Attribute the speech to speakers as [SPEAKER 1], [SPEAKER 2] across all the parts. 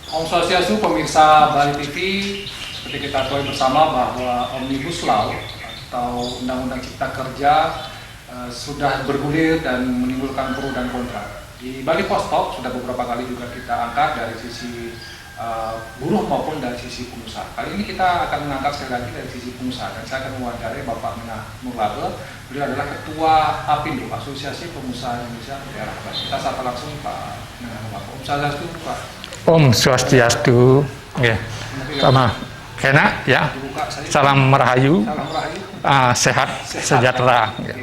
[SPEAKER 1] Om Swastiastu, pemirsa Bali TV, seperti kita ketahui bersama bahwa Omnibus Law atau Undang-Undang Cipta Kerja sudah bergulir dan menimbulkan pro dan kontra. Di Bali Post Talk sudah beberapa kali juga kita angkat dari sisi buruh maupun dari sisi pengusaha. Kali ini kita akan mengangkat sekali lagi dari sisi pengusaha, dan saya akan mewawancarai Bapak Menah Nurlabe. Beliau adalah Ketua APindo, Asosiasi Pengusaha Indonesia Daerah Bali. Kita sapa langsung Pak Menah Nurlabe. Om Swastiastu, Pak.
[SPEAKER 2] Om Swastiastu, ya, sama kena ya. Salam Merahayu, sehat, sejahtera. Ya.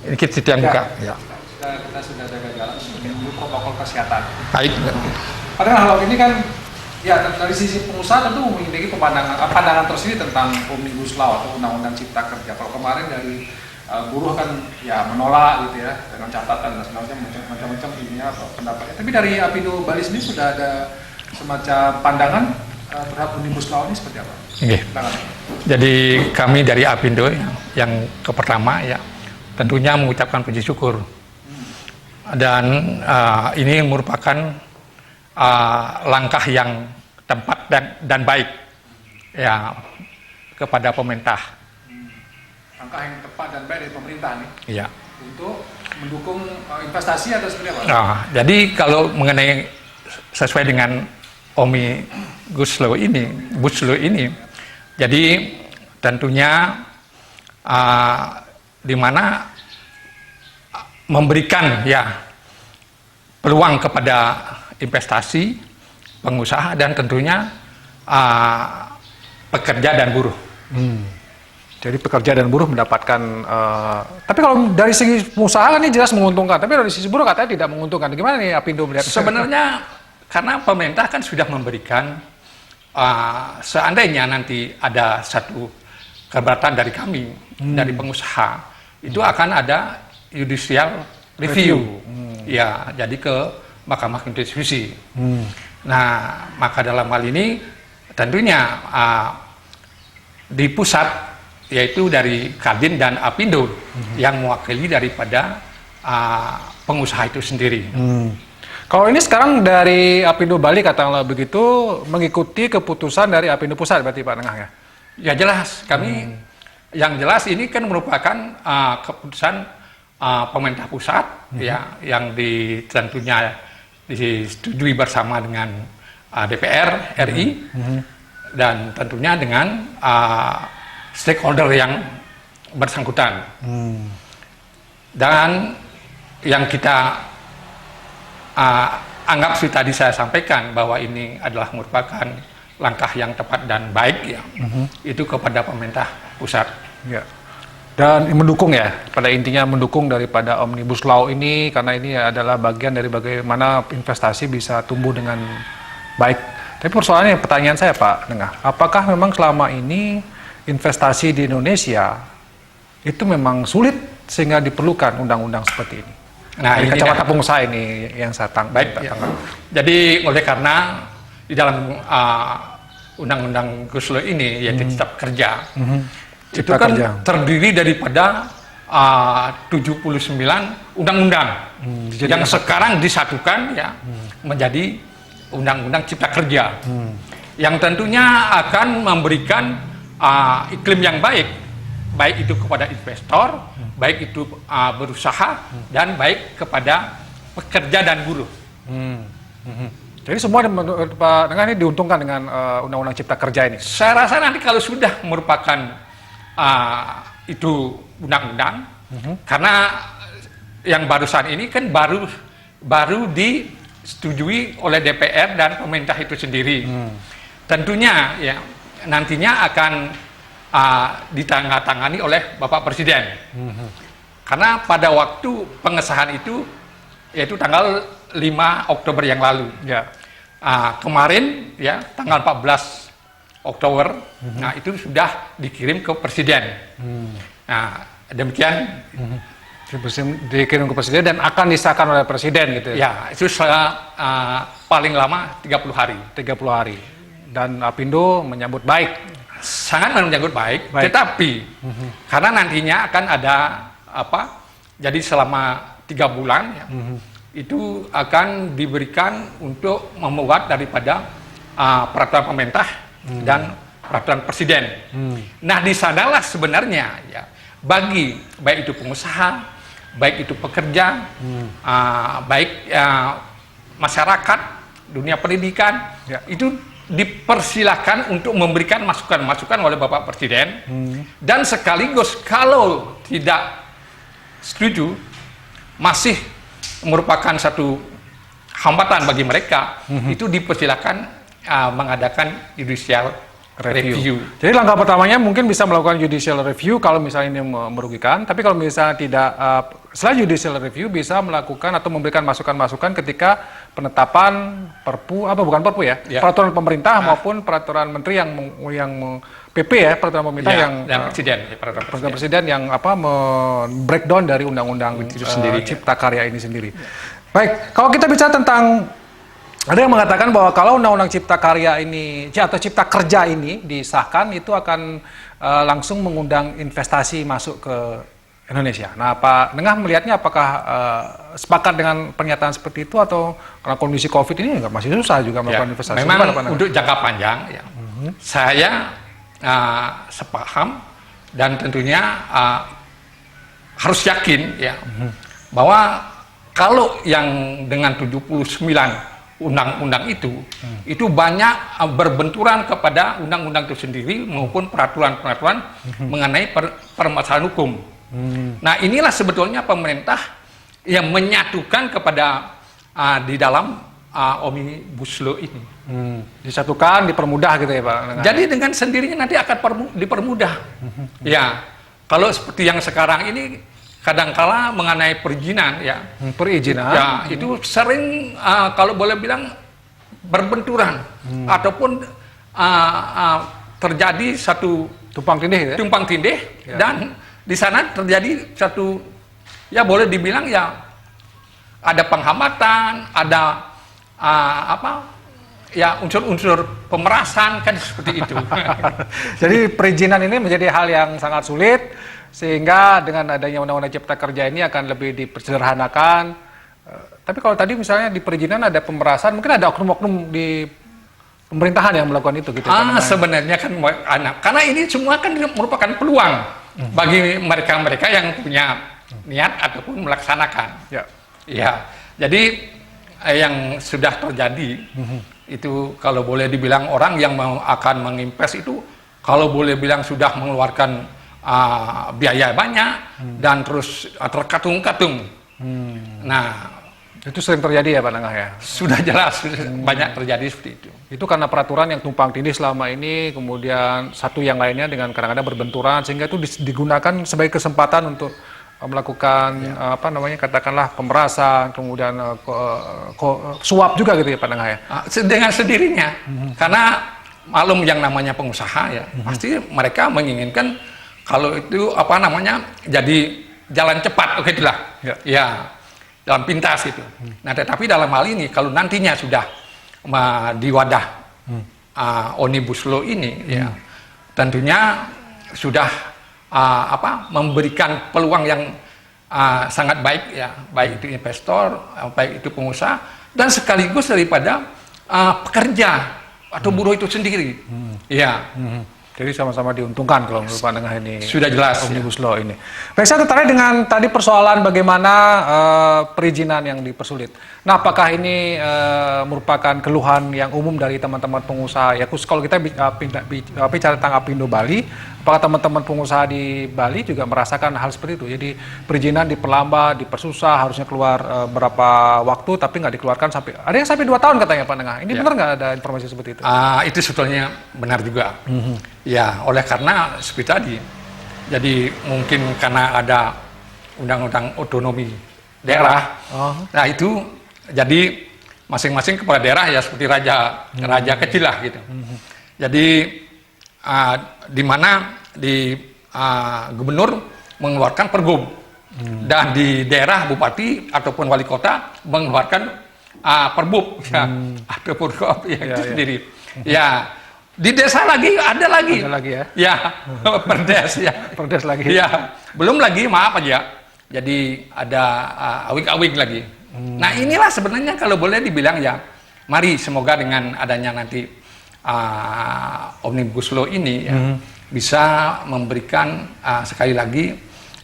[SPEAKER 2] Ini kita yang buka. Ya.
[SPEAKER 1] Kita sudah jaga jalan menunggu protokol kesehatan.
[SPEAKER 2] Baik.
[SPEAKER 1] Padahal hal ini kan, ya dari sisi pengusaha tentu memiliki pandangan tersendiri tentang Omnibus Law atau Undang-Undang Cipta Kerja. Kalau kemarin dari buruh kan ya menolak gitu ya, dengan catatan dan macam-macam ininya pendapatnya. Tapi dari APindo Bali sendiri sudah ada semacam pandangan terhadap Omnibus Law ini seperti apa?
[SPEAKER 2] Okay. Jadi kami dari APindo yang pertama ya tentunya mengucapkan puji syukur, dan ini merupakan langkah yang tepat dan baik ya kepada pemerintah.
[SPEAKER 1] Langkah yang tepat dan baik dari pemerintah nih.
[SPEAKER 2] Iya.
[SPEAKER 1] Untuk mendukung investasi atau seperti apa?
[SPEAKER 2] Jadi kalau mengenai sesuai dengan Omnibus Law ini, jadi tentunya di mana memberikan ya peluang kepada investasi, pengusaha, dan tentunya pekerja dan buruh.
[SPEAKER 3] Jadi pekerja dan buruh mendapatkan, tapi kalau dari segi pengusaha kan ini jelas menguntungkan, tapi dari sisi buruh katanya tidak menguntungkan. Gimana nih APindo melihat?
[SPEAKER 2] Sebenarnya karena pemerintah kan sudah memberikan, seandainya nanti ada satu keberatan dari kami, dari pengusaha, itu akan ada judicial review. Ya, jadi ke Mahkamah Konstitusi. Nah, maka dalam hal ini tentunya di pusat, yaitu dari Kadin dan APindo yang mewakili daripada pengusaha itu sendiri.
[SPEAKER 3] Kalau ini sekarang dari APindo Bali katakanlah begitu mengikuti keputusan dari APindo Pusat berarti Pak Nengah ya?
[SPEAKER 2] Ya jelas, kami yang jelas ini kan merupakan keputusan pemerintah pusat ya, yang tentunya disetujui bersama dengan DPR RI dan tentunya dengan stakeholder yang bersangkutan. Dan yang kita anggap seperti tadi saya sampaikan bahwa ini adalah merupakan langkah yang tepat dan baik ya, itu kepada pemerintah pusat.
[SPEAKER 3] Ya. Dan mendukung ya, pada intinya mendukung daripada Omnibus Law ini, karena ini adalah bagian dari bagaimana investasi bisa tumbuh dengan baik. Tapi persoalannya, pertanyaan saya Pak Nengah, apakah memang selama ini investasi di Indonesia itu memang sulit sehingga diperlukan undang-undang seperti ini?
[SPEAKER 2] Nah,
[SPEAKER 3] dari
[SPEAKER 2] ini
[SPEAKER 3] kacamata pengusaha ini yang saya
[SPEAKER 2] baik. Ya. Jadi oleh karena di dalam undang-undang Omnibus Law ini yaitu Cipta Kerja, itu kan terdiri daripada 79 undang-undang yang sekarang disatukan ya menjadi Undang-Undang Cipta Kerja, yang tentunya akan memberikan iklim yang baik itu kepada investor, baik itu berusaha, dan baik kepada pekerja dan buruh.
[SPEAKER 3] Jadi semua Pak Nengah ini diuntungkan dengan Undang-Undang Cipta Kerja ini?
[SPEAKER 2] Saya rasa nanti kalau sudah merupakan itu undang-undang, karena yang barusan ini kan baru disetujui oleh DPR dan pemerintah itu sendiri. Tentunya ya nantinya akan ditandatangani oleh Bapak Presiden. Karena pada waktu pengesahan itu yaitu tanggal 5 Oktober yang lalu.
[SPEAKER 3] Ya.
[SPEAKER 2] Kemarin ya tanggal 14 Oktober, nah itu sudah dikirim ke Presiden. Nah demikian
[SPEAKER 3] dikirim ke Presiden dan akan disahkan oleh Presiden gitu
[SPEAKER 2] ya? Ya, itu paling lama 30 hari.
[SPEAKER 3] 30 hari. Dan APindo menyambut baik.
[SPEAKER 2] Sangat menyambut baik. Tetapi karena nantinya akan ada jadi selama 3 bulan ya, itu akan diberikan untuk membuat daripada peraturan pemerintah dan peraturan presiden. Nah, di sanalah sebenarnya ya bagi baik itu pengusaha, baik itu pekerja, baik masyarakat, dunia pendidikan, itu dipersilakan untuk memberikan masukan-masukan oleh Bapak Presiden, dan sekaligus kalau tidak setuju masih merupakan satu hambatan bagi mereka, itu dipersilakan mengadakan judicial review.
[SPEAKER 3] Jadi langkah pertamanya mungkin bisa melakukan judicial review kalau misalnya ini merugikan, tapi kalau misalnya tidak, setelah judicial review bisa melakukan atau memberikan masukan-masukan ketika penetapan perpu, bukan perpu ya, peraturan pemerintah maupun peraturan menteri yang PP ya, peraturan pemerintah yang peraturan presiden yang breakdown dari undang-undang itu sendiri, Cipta Karya ini sendiri. Baik, kalau kita bicara tentang, ada yang mengatakan bahwa kalau undang-undang Cipta Karya ini atau Cipta Kerja ini disahkan, itu akan langsung mengundang investasi masuk ke Indonesia. Nah, Pak Nengah melihatnya apakah sepakat dengan pernyataan seperti itu, atau karena kondisi COVID ini masih susah juga melakukan investasi?
[SPEAKER 2] Memang untuk jangka panjang ya, saya sepaham dan tentunya harus yakin ya bahwa kalau yang dengan 79 undang-undang itu banyak berbenturan kepada undang-undang itu sendiri maupun peraturan-peraturan mengenai permasalahan hukum. Nah, inilah sebetulnya pemerintah yang menyatukan kepada di dalam Omnibus Law ini.
[SPEAKER 3] Disatukan, dipermudah gitu ya Pak?
[SPEAKER 2] Jadi dengan sendirinya nanti akan dipermudah. Ya, kalau seperti yang sekarang ini kadangkala mengenai perizinan ya.
[SPEAKER 3] Perizinan?
[SPEAKER 2] Ya, itu sering kalau boleh bilang berbenturan ataupun terjadi satu
[SPEAKER 3] tumpang tindih,
[SPEAKER 2] ya? Dan di sana terjadi satu, ya boleh dibilang ya ada penghambatan, ada ya unsur-unsur pemerasan kan seperti itu.
[SPEAKER 3] Jadi perizinan ini menjadi hal yang sangat sulit, sehingga dengan adanya Undang-Undang Cipta Kerja ini akan lebih dipersederhanakan. Tapi kalau tadi misalnya di perizinan ada pemerasan, mungkin ada oknum-oknum di pemerintahan yang melakukan itu gitu.
[SPEAKER 2] Sebenarnya kan karena ini semua kan merupakan peluang bagi mereka-mereka yang punya niat ataupun melaksanakan. Ya. Jadi yang sudah terjadi itu kalau boleh dibilang orang yang akan menginvest itu kalau boleh bilang sudah mengeluarkan biaya banyak dan terus terkatung-katung. Nah,
[SPEAKER 3] itu sering terjadi ya Pak Nengah ya?
[SPEAKER 2] Sudah jelas banyak terjadi seperti itu.
[SPEAKER 3] Itu karena peraturan yang tumpang tindih selama ini, kemudian satu yang lainnya dengan kadang-kadang berbenturan, sehingga itu digunakan sebagai kesempatan untuk melakukan katakanlah pemerasan, kemudian suap juga gitu ya Pak Nengah ya?
[SPEAKER 2] Dengan sendirinya, karena maklum yang namanya pengusaha ya, pasti mereka menginginkan kalau itu jadi jalan cepat, itulah ya jalan pintas itu. Nah, tetapi dalam hal ini kalau nantinya sudah di wadah Omnibus Law ini ya tentunya sudah memberikan peluang yang sangat baik ya, baik itu investor, baik itu pengusaha, dan sekaligus daripada pekerja atau buruh itu sendiri. Ya.
[SPEAKER 3] Jadi sama-sama diuntungkan kalau menurut Pak Nengah ini.
[SPEAKER 2] Sudah jelas
[SPEAKER 3] Omnibus Law ini. Baik, saya tertarik dengan tadi persoalan bagaimana perizinan yang dipersulit. Nah, apakah ini merupakan keluhan yang umum dari teman-teman pengusaha? Ya, khusus kalau kita bicara tentang Apindo Bali, apakah teman-teman pengusaha di Bali juga merasakan hal seperti itu? Jadi perizinan diperlambat, dipersusah, harusnya keluar berapa waktu, tapi nggak dikeluarkan ada yang sampai 2 tahun katanya Pak Nengah. Ini benar nggak ada informasi seperti itu?
[SPEAKER 2] Itu sebetulnya benar juga. Ya, oleh karena seperti tadi, jadi mungkin karena ada undang-undang otonomi daerah, nah itu jadi masing-masing kepala daerah ya seperti raja kecil lah gitu. Jadi di mana gubernur mengeluarkan pergub dan di daerah bupati ataupun wali kota mengeluarkan perbub ataupun itu sendiri. Ya. Di desa ada lagi
[SPEAKER 3] ya?
[SPEAKER 2] Ya, perdes ya.
[SPEAKER 3] Perdes lagi.
[SPEAKER 2] Ya, belum lagi maaf aja. Jadi ada awing-awing lagi. Nah inilah sebenarnya kalau boleh dibilang ya, mari semoga dengan adanya nanti Omnibus Law ini ya, bisa memberikan sekali lagi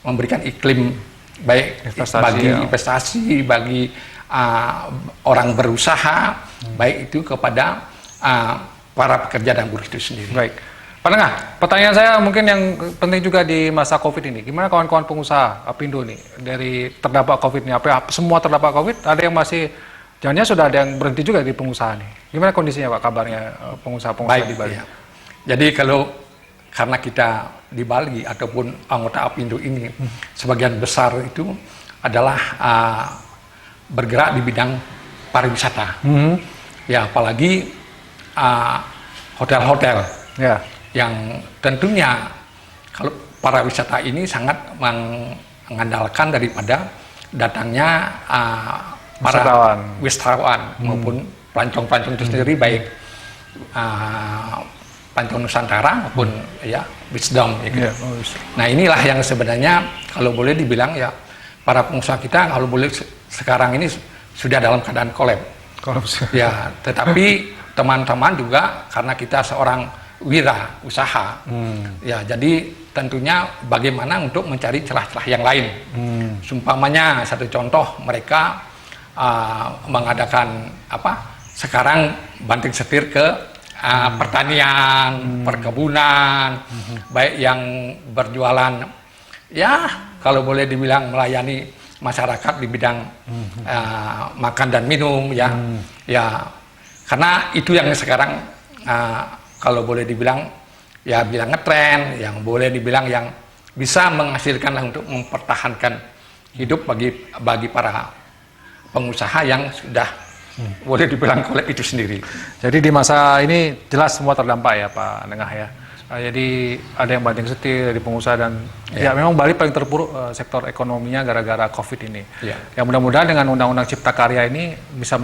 [SPEAKER 2] memberikan iklim baik
[SPEAKER 3] Investasi,
[SPEAKER 2] bagi
[SPEAKER 3] ya.
[SPEAKER 2] investasi, bagi orang berusaha, baik itu kepada para pekerja dan buruh itu sendiri.
[SPEAKER 3] Baik. Pak Tengah, pertanyaan saya mungkin yang penting juga di masa COVID ini. Gimana kawan-kawan pengusaha Apindo nih dari terdampak COVID ini? Apa semua terdampak COVID? Ada yang masih, jangan sudah ada yang berhenti juga di pengusaha nih. Gimana kondisinya Pak, kabarnya pengusaha-pengusaha di Bali?
[SPEAKER 2] Ya. Jadi karena kita di Bali ataupun anggota Apindo ini sebagian besar itu adalah bergerak di bidang pariwisata. Ya, apalagi hotel-hotel.
[SPEAKER 3] Ya.
[SPEAKER 2] Yang tentunya kalau pariwisata ini sangat mengandalkan daripada datangnya para wisatawan maupun pelancong-pelancong itu sendiri, baik pelancong Nusantara maupun ya Wisdom. Ya, gitu. Nah inilah yang sebenarnya kalau boleh dibilang ya para pengusaha kita kalau boleh sekarang ini sudah dalam keadaan kolaps. Ya, tetapi teman-teman juga karena kita seorang wira usaha, ya jadi tentunya bagaimana untuk mencari celah-celah yang lain. Sumpamanya satu contoh mereka mengadakan sekarang banting setir ke pertanian, perkebunan, baik yang berjualan ya kalau boleh dibilang melayani masyarakat di bidang makan dan minum ya, ya karena itu yang sekarang kalau boleh dibilang ya bilang ngetren, yang boleh dibilang yang bisa menghasilkan untuk mempertahankan hidup bagi para pengusaha yang sudah boleh dibilang kolaps itu sendiri.
[SPEAKER 3] Jadi di masa ini jelas semua terdampak ya Pak Nengah ya. Jadi ada yang banting setir dari pengusaha dan ya memang Bali paling terpuruk sektor ekonominya gara-gara COVID ini. Ya mudah-mudahan dengan Undang-Undang Cipta Karya ini bisa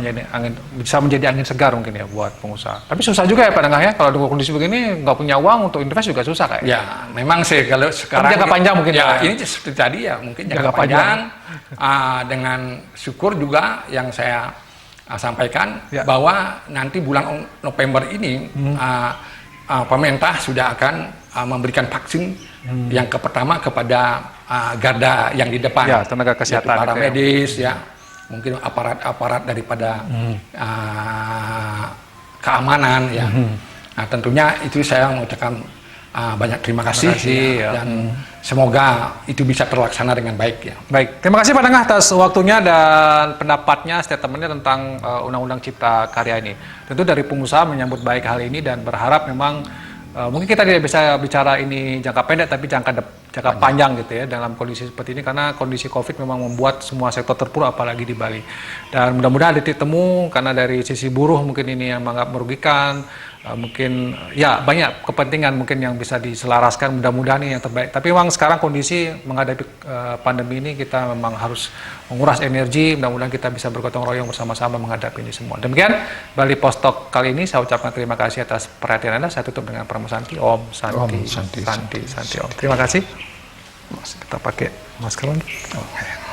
[SPEAKER 3] menjadi angin segar mungkin ya buat pengusaha. Tapi susah juga ya Pak Nengah ya, kalau dengan kondisi begini nggak punya uang untuk invest juga susah kayak.
[SPEAKER 2] Ya memang sih kalau sekarang
[SPEAKER 3] jangka panjang mungkin
[SPEAKER 2] ya ini seperti tadi ya mungkin jangka panjang. Dengan syukur juga yang saya sampaikan bahwa nanti bulan November ini pemerintah sudah akan memberikan vaksin yang pertama kepada garda yang di depan,
[SPEAKER 3] ya, tenaga kesehatan,
[SPEAKER 2] para medis ya, mungkin aparat-aparat daripada keamanan ya. Nah tentunya itu saya mengucapkan banyak terima kasih ya, dan semoga itu bisa terlaksana dengan baik ya.
[SPEAKER 3] Baik, terima kasih Pak Tengah atas waktunya dan pendapatnya, statementnya tentang Undang-Undang Cipta Karya ini. Tentu dari pengusaha menyambut baik hal ini dan berharap memang mungkin kita tidak bisa bicara ini jangka pendek tapi jangka panjang gitu ya dalam kondisi seperti ini, karena kondisi COVID memang membuat semua sektor terpuruk apalagi di Bali. Dan mudah-mudahan ada titik temu, karena dari sisi buruh mungkin ini yang menganggap merugikan, mungkin ya banyak kepentingan mungkin yang bisa diselaraskan, mudah-mudahan ini yang terbaik. Tapi memang sekarang kondisi menghadapi pandemi ini kita memang harus menguras energi, mudah-mudahan kita bisa bergotong royong bersama-sama menghadapi ini semua. Demikian Bali Post Talk kali ini, saya ucapkan terima kasih atas perhatian Anda. Saya tutup dengan Pramu Santi, Om Santi, Santi Om. Terima kasih. Kita pakai masker lagi.